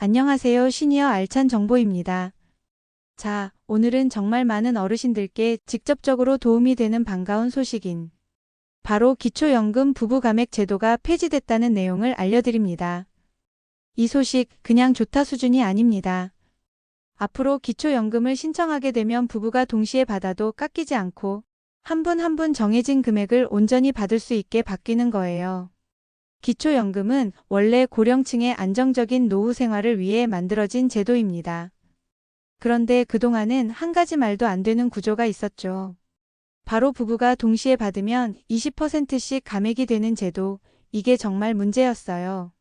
안녕하세요. 시니어 알찬 정보입니다. 자, 오늘은 정말 많은 어르신들께 직접적으로 도움이 되는 반가운 소식인 바로 기초연금 부부가맥 제도가 폐지됐다는 내용을 알려드립니다. 이 소식 그냥 좋다 수준이 아닙니다. 앞으로 기초연금을 신청하게 되면 부부가 동시에 받아도 깎이지 않고 한 분 한 분 정해진 금액을 온전히 받을 수 있게 바뀌는 거예요. 기초연금은 원래 고령층의 안정적인 노후 생활을 위해 만들어진 제도입니다. 그런데 그동안은 한 가지 말도 안 되는 구조가 있었죠. 바로 부부가 동시에 받으면 20%씩 감액이 되는 제도, 이게 정말 문제였어요.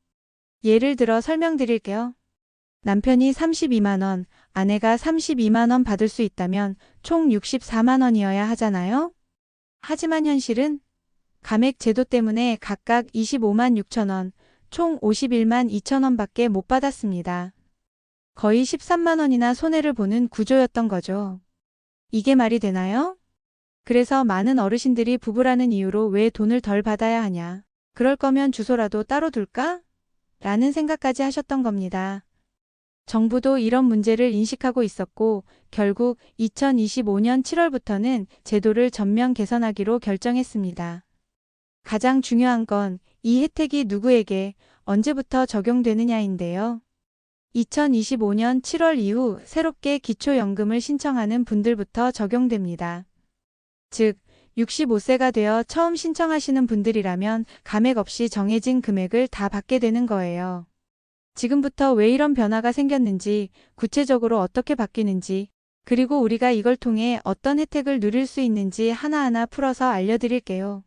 예를 들어 설명드릴게요. 남편이 32만 원, 아내가 32만 원 받을 수 있다면 총 64만 원이어야 하잖아요? 하지만 현실은 감액 제도 때문에 각각 25만 6천 원, 총 51만 2천 원밖에 못 받았습니다. 거의 13만 원이나 손해를 보는 구조였던 거죠. 이게 말이 되나요? 그래서 많은 어르신들이 부부라는 이유로 왜 돈을 덜 받아야 하냐. 그럴 거면 주소라도 따로 둘까? 라는 생각까지 하셨던 겁니다. 정부도 이런 문제를 인식하고 있었고 결국 2025년 7월부터는 제도를 전면 개선하기로 결정했습니다. 가장 중요한 건 이 혜택이 누구에게 언제부터 적용되느냐인데요. 2025년 7월 이후 새롭게 기초연금을 신청하는 분들부터 적용됩니다. 즉, 65세가 되어 처음 신청하시는 분들이라면 감액 없이 정해진 금액을 다 받게 되는 거예요. 지금부터 왜 이런 변화가 생겼는지, 구체적으로 어떻게 바뀌는지, 그리고 우리가 이걸 통해 어떤 혜택을 누릴 수 있는지 하나하나 풀어서 알려드릴게요.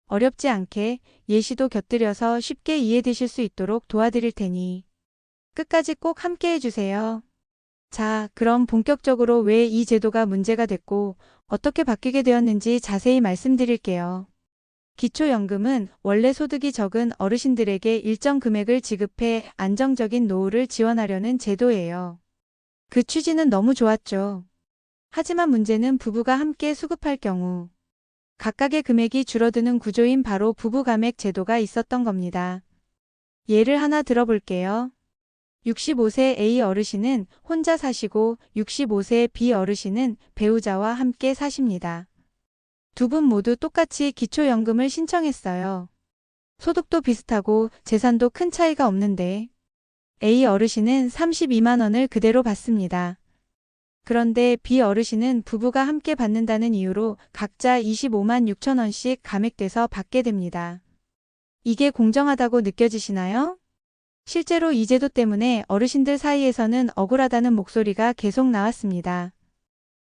어렵지 않게 예시도 곁들여서 쉽게 이해되실 수 있도록 도와드릴 테니 끝까지 꼭 함께 해주세요. 자, 그럼 본격적으로 왜 이 제도가 문제가 됐고 어떻게 바뀌게 되었는지 자세히 말씀드릴게요. 기초연금은 원래 소득이 적은 어르신들에게 일정 금액을 지급해 안정적인 노후를 지원하려는 제도예요. 그 취지는 너무 좋았죠. 하지만 문제는 부부가 함께 수급할 경우 각각의 금액이 줄어드는 구조인 바로 부부감액 제도가 있었던 겁니다. 예를 하나 들어볼게요. 65세 A 어르신은 혼자 사시고 65세 B 어르신은 배우자와 함께 사십니다. 두 분 모두 똑같이 기초연금을 신청했어요. 소득도 비슷하고 재산도 큰 차이가 없는데 A 어르신은 32만 원을 그대로 받습니다. 그런데 B 어르신은 부부가 함께 받는다는 이유로 각자 25만 6천 원씩 감액돼서 받게 됩니다. 이게 공정하다고 느껴지시나요? 실제로 이 제도 때문에 어르신들 사이에서는 억울하다는 목소리가 계속 나왔습니다.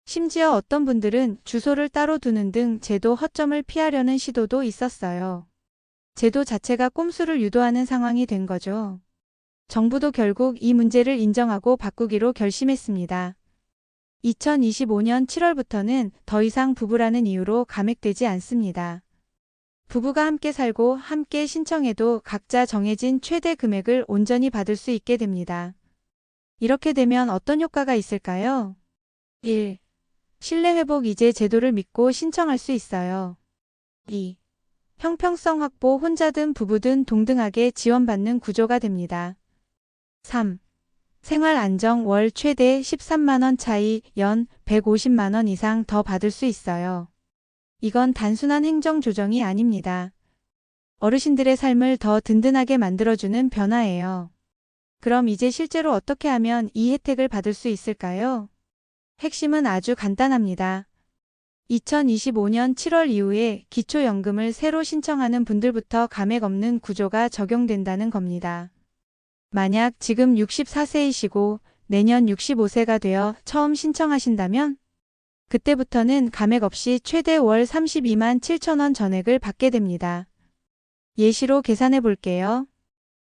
심지어 어떤 분들은 주소를 따로 두는 등 제도 허점을 피하려는 시도도 있었어요. 제도 자체가 꼼수를 유도하는 상황이 된 거죠. 정부도 결국 이 문제를 인정하고 바꾸기로 결심했습니다. 2025년 7월부터는 더 이상 부부라는 이유로 감액되지 않습니다. 부부가 함께 살고 함께 신청해도 각자 정해진 최대 금액을 온전히 받을 수 있게 됩니다. 이렇게 되면 어떤 효과가 있을까요? 1. 신뢰 회복. 이제 제도를 믿고 신청할 수 있어요. 2. 형평성 확보. 혼자든 부부든 동등하게 지원받는 구조가 됩니다. 3. 생활 안정. 월 최대 13만 원 차이, 연 150만 원 이상 더 받을 수 있어요. 이건 단순한 행정 조정이 아닙니다. 어르신들의 삶을 더 든든하게 만들어주는 변화예요. 그럼 이제 실제로 어떻게 하면 이 혜택을 받을 수 있을까요? 핵심은 아주 간단합니다. 2025년 7월 이후에 기초연금을 새로 신청하는 분들부터 감액 없는 구조가 적용된다는 겁니다. 만약 지금 64세이시고 내년 65세가 되어 처음 신청하신다면 그때부터는 감액 없이 최대 월 32만 7천 원 전액을 받게 됩니다. 예시로 계산해 볼게요.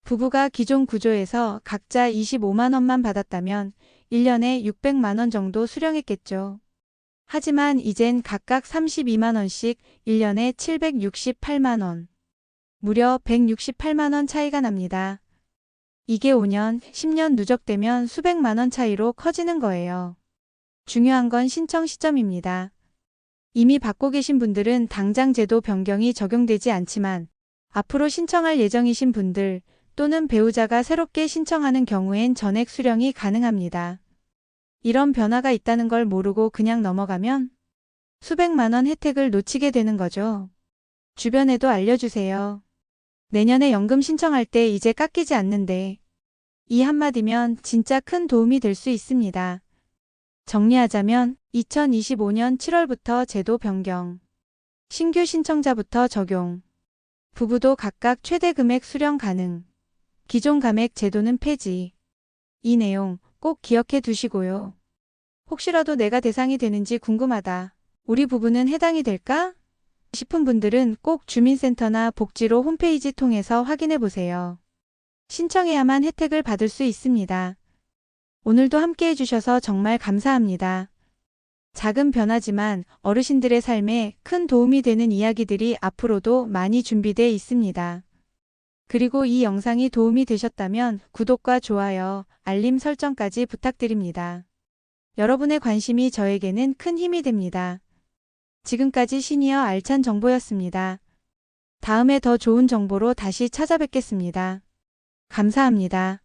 부부가 기존 구조에서 각자 25만 원만 받았다면 1년에 600만 원 정도 수령했겠죠. 하지만 이젠 각각 32만 원씩 1년에 768만 원. 무려 168만 원 차이가 납니다. 이게 5년, 10년 누적되면 수백만 원 차이로 커지는 거예요. 중요한 건 신청 시점입니다. 이미 받고 계신 분들은 당장 제도 변경이 적용되지 않지만 앞으로 신청할 예정이신 분들, 또는 배우자가 새롭게 신청하는 경우엔 전액 수령이 가능합니다. 이런 변화가 있다는 걸 모르고 그냥 넘어가면 수백만 원 혜택을 놓치게 되는 거죠. 주변에도 알려주세요. 내년에 연금 신청할 때 이제 깎이지 않는데. 이 한마디면 진짜 큰 도움이 될 수 있습니다. 정리하자면 2025년 7월부터 제도 변경, 신규 신청자부터 적용, 부부도 각각 최대 금액 수령 가능, 기존 감액 제도는 폐지. 이 내용 꼭 기억해 두시고요. 혹시라도 내가 대상이 되는지 궁금하다. 우리 부부는 해당이 될까? 싶은 분들은 꼭 주민센터나 복지로 홈페이지 통해서 확인해 보세요. 신청해야만 혜택을 받을 수 있습니다. 오늘도 함께 해주셔서 정말 감사합니다. 작은 변화지만 어르신들의 삶에 큰 도움이 되는 이야기들이 앞으로도 많이 준비되어 있습니다. 그리고 이 영상이 도움이 되셨다면 구독과 좋아요, 알림 설정까지 부탁드립니다. 여러분의 관심이 저에게는 큰 힘이 됩니다. 지금까지 시니어 알찬 정보였습니다. 다음에 더 좋은 정보로 다시 찾아뵙겠습니다. 감사합니다.